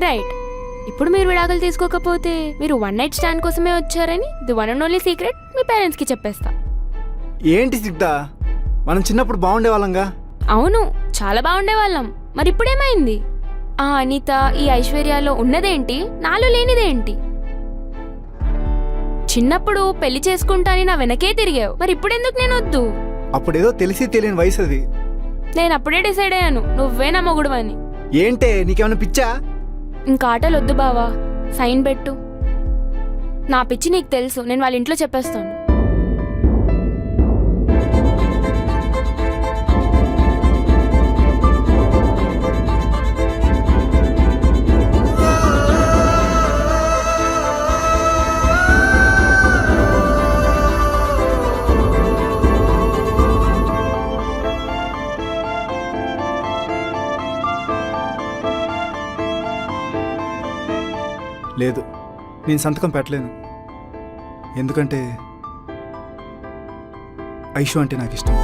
Right. ఇప్పుడు మీరు విడాకులు తీసుకోకపోతే మీరు వన్ నైట్ స్టాండ్ కోసమే వచ్చారని the one and only secret మీ పేరెంట్స్కి చెప్పేస్తా. ఏంటి సిగ్ధ, మనం చిన్నప్పుడు బాగుండే వాళ్ళంగా. అవును, చాలా బాగుండే వాళ్ళం. మరి ఇప్పుడేమైంది? ఆ అనిత, ఈ ఐశ్వర్యాలో ఉన్నదేంటి, నాలో లేనిదేంటి? చిన్నప్పుడు పెళ్లి చేసుకుంటాని నా వెనకే తిరిగావు, మరి ఇప్పుడెందుకు నేను వద్దు? అప్పుడేదో తెలిసి తెలియని వయసు అది. నేను అప్పుడే డిసైడ్ అయ్యాను నువ్వే నా మొగుడు అని. ఏంటే నీకేమైనా పిచ్చా? ఇంకా ఆటలు వద్దు బావా, సైన్ పెట్టు. నా పిచ్చి నీకు తెలుసు, నేను వాళ్ళ ఇంట్లో చెప్పేస్తాను. లేదు, నేను సంతకం పెట్టలేను. ఎందుకంటే ఐషు అంటే నాకు ఇష్టం.